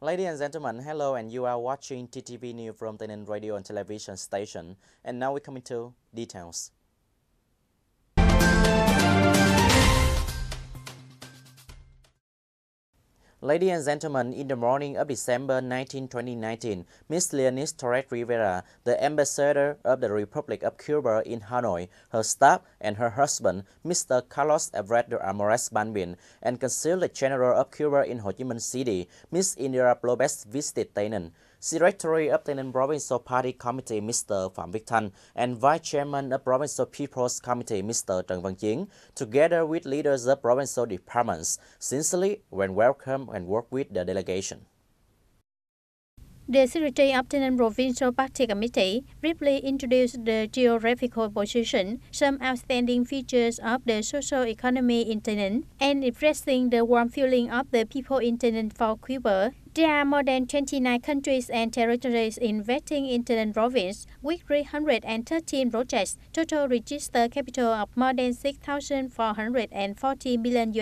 Ladies and gentlemen, hello, and you are watching TTV News from Tây Ninh radio and television station. And now we come into details. Ladies and gentlemen, in the morning of December 19, 2019, Ms. Leonis Torres Rivera, the ambassador of the Republic of Cuba in Hanoi, her staff and her husband, Mr. Carlos Everett de Amores Banbin, and Consul General of Cuba in Ho Chi Minh City, Ms. Indira Lopez visited Tây Ninh. Secretary of Tây Ninh Provincial Party Committee, Mr. Phạm Viết Thanh, and Vice Chairman of Provincial People's Committee, Mr. Trần Văn Chiến, together with leaders of provincial departments, sincerely welcome and work with the delegation. The Secretary of Tây Ninh Provincial Party Committee briefly introduced the geographical position, some outstanding features of the social economy in Tây Ninh, and expressing the warm feeling of the people in Tây Ninh for Cuba. There are more than 29 countries and territories investing in Tây Ninh province, with 313 projects, total registered capital of more than $6,440 million.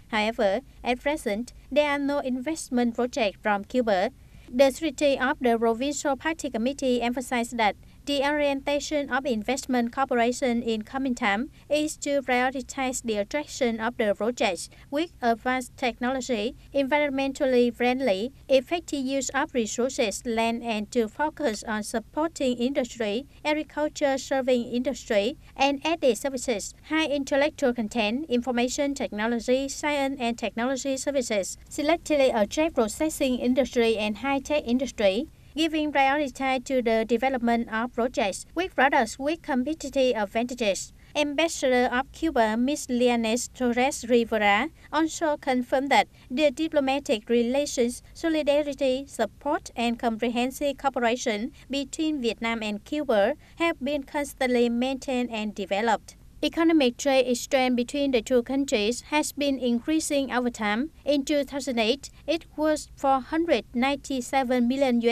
However, at present, there are no investment projects from Cuba. The Secretary of the Provincial Party Committee emphasized that the orientation of investment cooperation in coming time is to prioritize the attraction of the projects with advanced technology, environmentally friendly, effective use of resources, land, and to focus on supporting industry, agriculture serving industry, and added services, high intellectual content, information technology, science and technology services, selectively attract processing industry and high-tech industry, giving priority to the development of projects with products with competitive advantages. Ambassador of Cuba, Ms. Leonis Torres Rivera, also confirmed that the diplomatic relations, solidarity, support, and comprehensive cooperation between Vietnam and Cuba have been constantly maintained and developed. Economic trade exchange between the two countries has been increasing over time. In 2008, it was $497 million,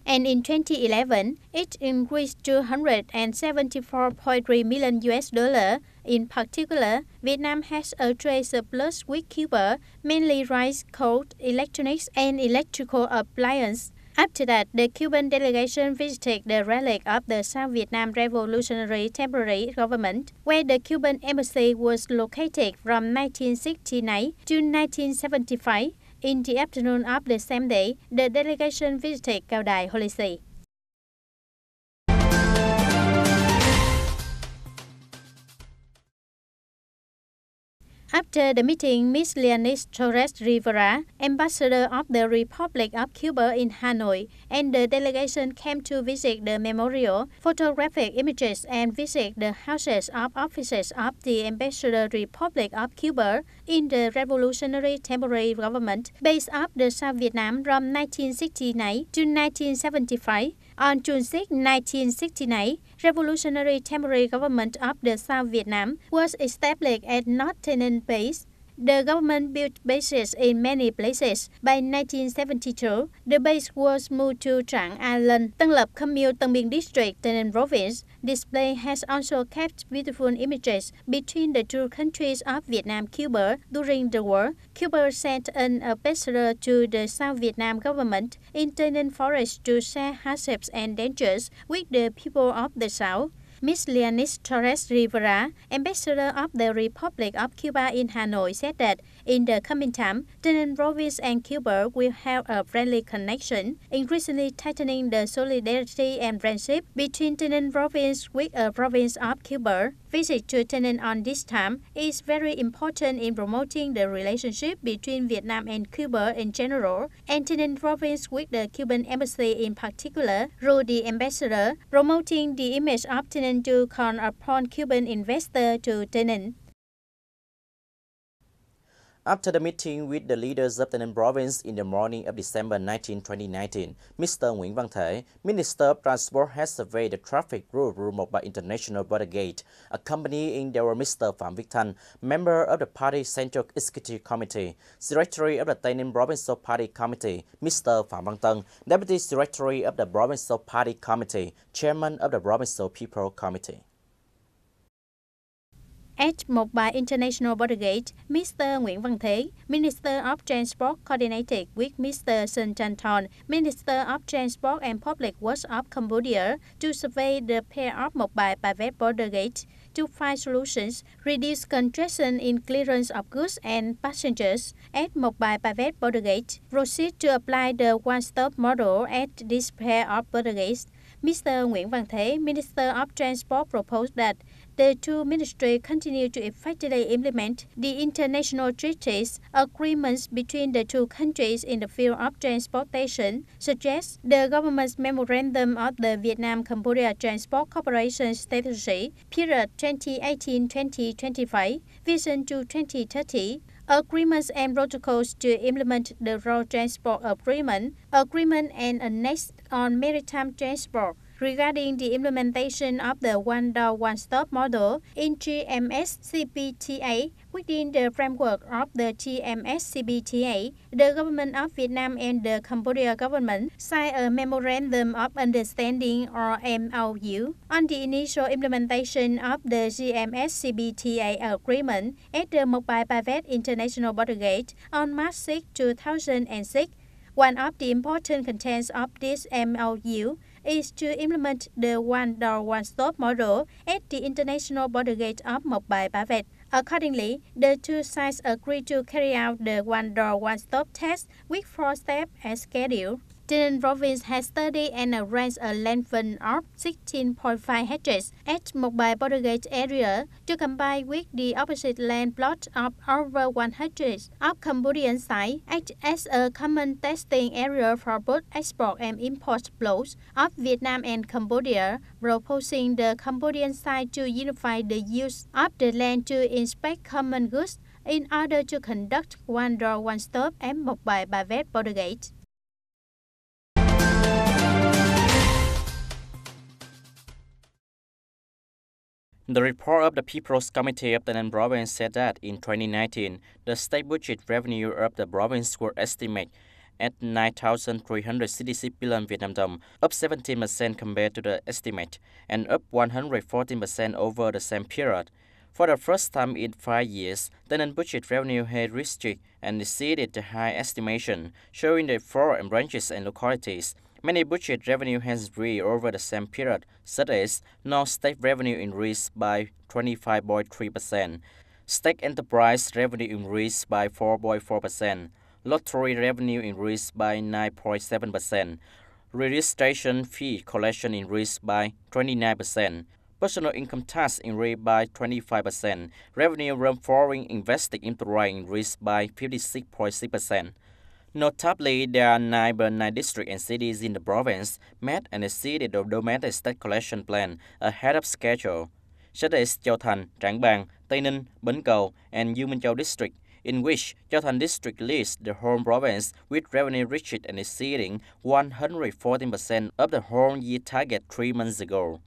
and in 2011, it increased to $174.3 million. In particular, Vietnam has a trade surplus with Cuba, mainly rice, coal, electronics, and electrical appliances. After that, the Cuban delegation visited the relic of the South Vietnam Revolutionary Temporary Government, where the Cuban embassy was located from 1969 to 1975. In the afternoon of the same day, the delegation visited Cao Đài Holy See. After the meeting, Ms. Leonis Torres Rivera, ambassador of the Republic of Cuba in Hanoi, and the delegation came to visit the memorial, photographic images, and visit the houses of officers of the Ambassador Republic of Cuba in the Revolutionary Temporary Government based of the South Vietnam from 1969 to 1975. On June 6, 1969, Revolutionary Temporary Government of the South Vietnam was established at North Tây Ninh base. The government built bases in many places. By 1972, the base was moved to Trảng Island, Tân Lập Commune, Tân Biên District, Tây Ninh Province. Display has also kept beautiful images between the two countries of Vietnam and Cuba during the war. Cuba sent an ambassador to the South Vietnam government in Tây Ninh Forest to share hardships and dangers with the people of the South. Ms. Leonis Torres Rivera, ambassador of the Republic of Cuba in Hanoi, said that in the coming time, Tây Ninh Province and Cuba will have a friendly connection, increasingly tightening the solidarity and friendship between Tây Ninh Province with a province of Cuba. Visit to Tây Ninh on this time is very important in promoting the relationship between Vietnam and Cuba in general, and Tây Ninh Province with the Cuban embassy in particular, through the ambassador, promoting the image of Tây Ninh to call upon Cuban investors to Tây Ninh. After the meeting with the leaders of Tây Ninh Province in the morning of December 19, 2019, Mr. Nguyễn Văn Thể, Minister of Transport, has surveyed the traffic route removed by International Border Gate. Accompanying there were Mr. Phạm Viết Thanh, member of the Party Central Executive Committee, Secretary of the Tây Ninh Provincial Party Committee, Mr. Phạm Văn Tân, Deputy Secretary of the Provincial Party Committee, Chairman of the Provincial People Committee. At Mobile International Border Gate, Mr. Nguyễn Văn Thế, Minister of Transport, coordinated with Mr. Sun Chanthon, Minister of Transport and Public Works of Cambodia, to survey the pair of mobile private border gates to find solutions, reduce congestion in clearance of goods and passengers at mobile private border gate. Proceed to apply the one-stop model at this pair of border gates. Mr. Nguyễn Văn Thế, Minister of Transport, proposed that the two ministries continue to effectively implement the international treaties, agreements between the two countries in the field of transportation, such as the government's memorandum of the Vietnam-Cambodia Transport Cooperation Strategy, period 2018-2025, Vision to 2030, agreements and protocols to implement the Road Transport Agreement and annexed on maritime transport. Regarding the implementation of the one-door, one-stop model in GMS-CBTA, within the framework of the GMS-CBTA, the government of Vietnam and the Cambodia government signed a Memorandum of Understanding or MOU on the initial implementation of the GMS-CBTA agreement at the Mobile Private International Border Gate on March 6, 2006. One of the important contents of this MOU is to implement the one-door, one-stop model at the international border gate of Mobile Private. Accordingly, the two sides agreed to carry out the one-door, one-stop test with 4 steps as scheduled. Tây Ninh province has studied and arranged a length of 16.5 hectares at Mobile Border Gate area to combine with the opposite land plot of over 1 hectares of Cambodian side, act as a common testing area for both export and import flows of Vietnam and Cambodia, proposing the Cambodian side to unify the use of the land to inspect common goods in order to conduct one-door, one-stop and Mobile Private Border Gate. The report of the People's Committee of Tây Ninh Province said that in 2019, the state budget revenue of the province were estimated at 9,366 billion Vietnam dong, up 17% compared to the estimate, and up 114% over the same period. For the first time in 5 years, Tây Ninh budget revenue had reached and exceeded the high estimation, showing the 4 branches and localities. Many budget revenue has increased over the same period, such as non-state revenue increased by 25.3%, state enterprise revenue increased by 4.4%, lottery revenue increased by 9.7%, registration fee collection increased by 29%, personal income tax increased by 25%, revenue from foreign investing into right increased by 56.6%. Notably, there are 9 districts and cities in the province met and exceeded the domestic state collection plan ahead of schedule, such as Thành, Đăng, Tây Ninh, Bến Cầu, and U Minh Châu district, in which Thành district leads the whole province with revenue reached and exceeding 114% of the whole year target 3 months ago.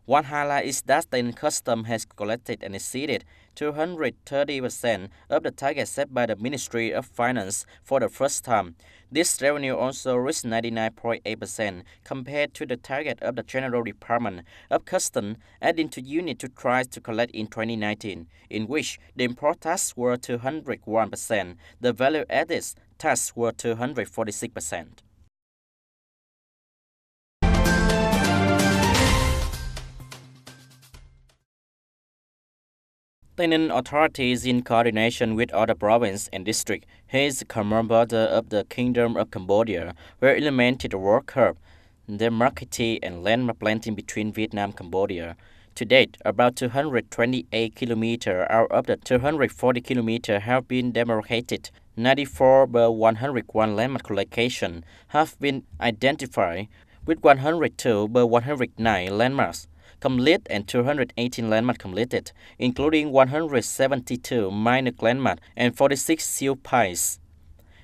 One highlight is that Tây Custom has collected and exceeded 230% of the target set by the Ministry of Finance for the first time. This revenue also reached 99.8% compared to the target of the General Department of Customs adding to unit to try to collect in 2019, in which the import tax were 201%, the value added tax were 246%. Tây Ninh authorities, in coordination with other provinces and districts, has the common border of the Kingdom of Cambodia, where implemented the work curve, demarcating and landmark planting between Vietnam and Cambodia. To date, about 228 kilometers out of the 240 kilometers have been demarcated. 94 but 101 landmark locations have been identified, with 102 but 109 landmarks complete and 218 landmarks completed, including 172 minor landmarks and 46 seal pies.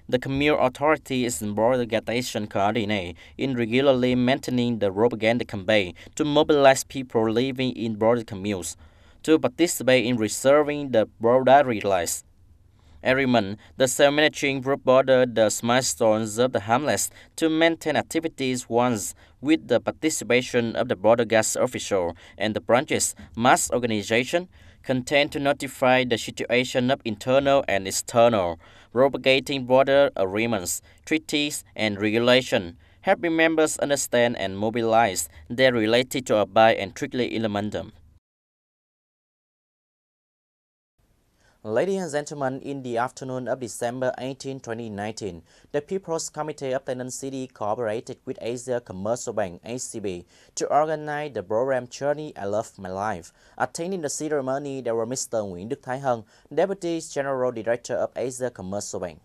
The Khmer Authority is in border guardation coordinate in regularly maintaining the propaganda campaign to mobilize people living in border communes to participate in reserving the boundary lines. Every month, the self-managing group border does milestones of the hamlets to maintain activities once with the participation of the border gas official and the branch's mass organization contained to notify the situation of internal and external, propagating border agreements, treaties, and regulations, helping members understand and mobilize their related to abide and strictly implement them. Ladies and gentlemen, in the afternoon of December 18, 2019, the People's Committee of Tây Ninh City cooperated with Asia Commercial Bank (ACB) to organize the program Journey I Love My Life. Attending the ceremony, there were Mr. Nguyễn Đức Thái Hân, Deputy General Director of Asia Commercial Bank.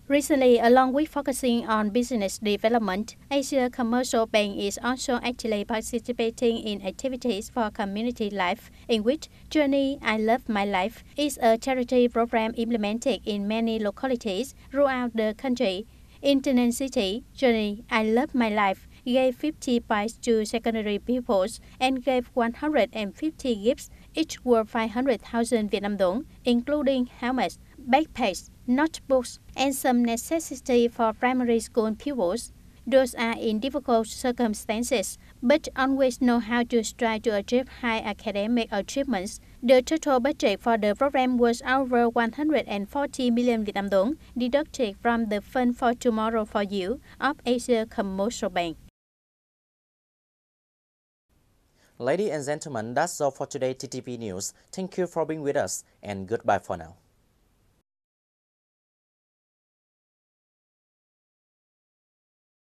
Recently, along with focusing on business development, Asia Commercial Bank is also actively participating in activities for community life, in which Journey I Love My Life is a charity program implemented in many localities throughout the country. In Tây Ninh City, Journey I Love My Life gave 50 bikes to secondary pupils and gave 150 gifts, each worth 500,000 Vietnam dong, including helmets, backpacks, notebooks, and some necessity for primary school pupils. Those are in difficult circumstances, but always know how to strive to achieve high academic achievements. The total budget for the program was over 140 million Vietnam dong, deducted from the Fund for Tomorrow for You of Asia Commercial Bank. Ladies and gentlemen, that's all for today TTV News. Thank you for being with us, and goodbye for now.